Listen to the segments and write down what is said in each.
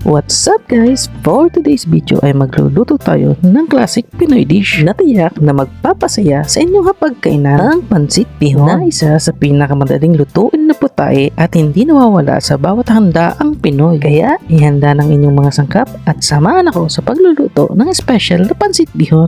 What's up guys? For today's video ay magluluto tayo ng classic Pinoy dish na tiyak na magpapasaya sa inyong hapagkainan, ang pansit bihon, na isa sa pinakamadaling lutuin na putahe at hindi nawawala sa bawat handa ang Pinoy. Kaya ihanda ng inyong mga sangkap at samahan ako sa pagluluto ng special na pansit bihon.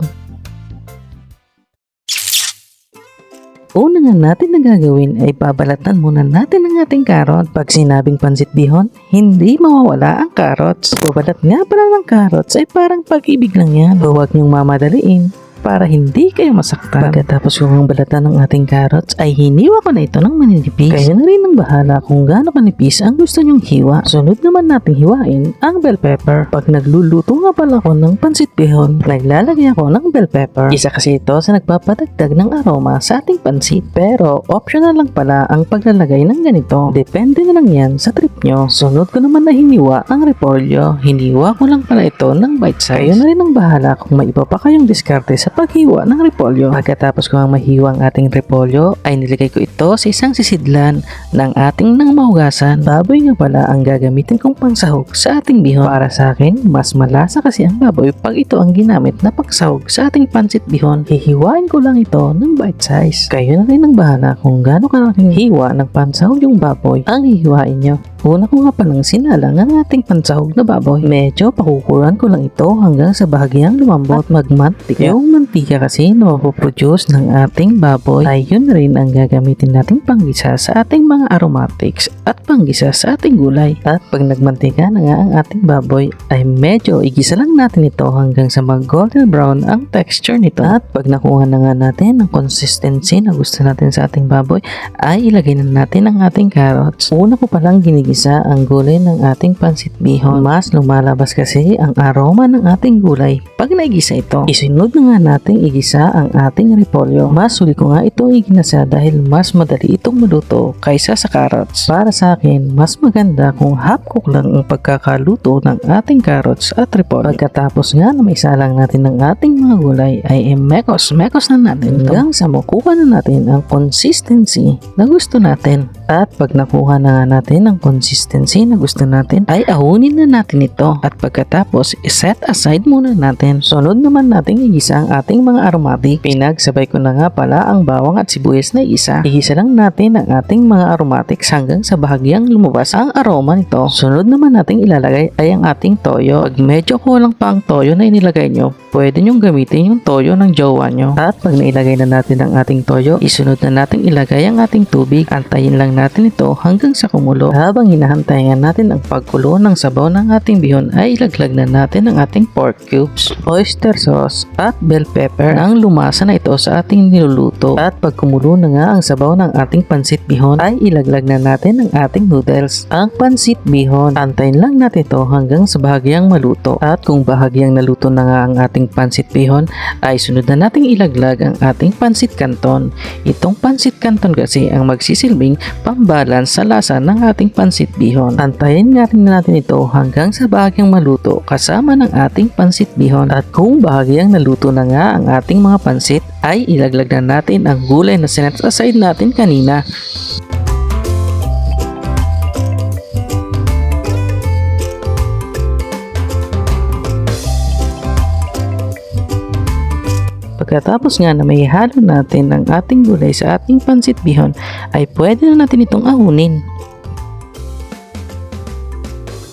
Una nga natin na gagawin ay babalatan muna natin ang ating karot. Pag sinabing pansit bihon, hindi mawawala ang carrots. Babalat nga pala ng carrots ay parang pag-ibig lang yan. Huwag niyong mamadaliin para hindi kayo masaktan. Pagkatapos kong balatan ng ating carrots ay hiniwa ko na ito ng maninipis. Kayo na rin ang bahala kung gaano kanipis ang gusto nyong hiwa. Sunod naman natin hiwain ang bell pepper. Pag nagluluto nga pala ako ng pansit bihon, naglalagay ako ng bell pepper. Isa kasi ito sa nagpapadagdag ng aroma sa ating pansit. Pero optional lang pala ang paglalagay ng ganito. Depende na lang yan sa trip nyo. Sunod ko naman na hiniwa ang repolyo. Hiniwa ko lang pala ito ng bite size. Kayo na rin ang bahala kung may iba pa kayong diskarte sa paghiwa ng repolyo. Pagkatapos ko ang mahiwa ang ating repolyo ay nilagay ko ito sa isang sisidlan ng ating nang mahugasan. Baboy nga pala ang gagamitin kong pangsahog sa ating bihon. Para sa akin, mas malasa kasi ang baboy pag ito ang ginamit na pangsahog sa ating pansit bihon. Hihiwain ko lang ito ng bite size. Kayo na rin ang bahala kung gaano kalaking hiwa ng pansahog yung baboy ang hihiwain nyo. Una ko nga palang sinalang ang ating pansahog na baboy. Medyo pakukuran ko lang ito hanggang sa bahagyang lumambot magmantika. Yung mantika kasi na mapoproduce ng ating baboy ay yun rin ang gagamitin nating panggisa sa ating mga aromatics at panggisa sa ating gulay. At pag nagmantika na nga ang ating baboy ay medyo igisa lang natin ito hanggang sa mag golden brown ang texture nito. At pag nakuha na nga natin ang consistency na gusto natin sa ating baboy ay ilagay na natin ang ating carrots. Una ko palang ginigisa ang gulay ng ating pansit bihon. Mas lumalabas kasi ang aroma ng ating gulay pag naigisa ito. Isunod na nga natin igisa ang ating repolyo. Mas huli ko nga itong iginasa dahil mas madali itong maluto kaysa sa carrots. Para sa akin, mas maganda kung half cook lang ang pagkakaluto ng ating carrots at repolyo. Pagkatapos nga na maisalang natin ng ating mga gulay ay mekos na natin hanggang sa makuha na natin ang consistency na gusto natin. At pag nakuha na nga natin ang consistency na gusto natin ay ahunin na natin ito at pagkatapos iset aside muna natin. Sunod naman natin igisa ang ating mga aromatic. Pinagsabay ko na nga pala ang bawang at sibuyas na isa. Igisa lang natin ang ating mga aromatics hanggang sa bahagyang lumabas ang aroma nito. Sunod naman natin ilalagay ay ang ating toyo. Pag medyo kulang pa ang toyo na inilagay nyo, pwede nyong gamitin yung toyo ng jowa nyo. At pag nailagay na natin ang ating toyo, isunod na natin ilagay ang ating tubig. Antayin lang natin ito hanggang sa kumulo. Habang hinahantayan natin ang pagkulo ng sabaw ng ating bihon ay ilaglag na natin ang ating pork cubes, oyster sauce at bell pepper nang lumasa na ito sa ating niluluto. At pag kumulo na nga ang sabaw ng ating pansit bihon ay ilaglag na natin ang ating noodles. Ang pansit bihon, antayin lang natin ito hanggang sa bahagyang maluto. At kung bahagyang naluto na nga ang ating pansit bihon ay sunod na nating ilaglag ang ating pansit canton. Itong pansit canton kasi ang magsisilbing pambalance sa lasa ng ating pansit bihon. Antayin nga rin natin ito hanggang sa bahagyang maluto kasama ng ating pansit bihon. At kung bahagyang naluto na nga ang ating mga pansit ay ilaglag na natin ang gulay na sinet aside natin kanina. Pagkatapos nga na may halo natin ang ating gulay sa ating pansit bihon ay pwede na natin itong ahunin.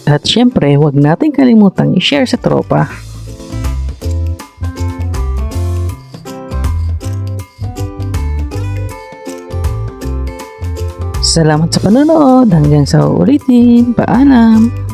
At syempre, huwag natin kalimutang i-share sa tropa. Salamat sa panonood. Hanggang sa ulitin. Paalam!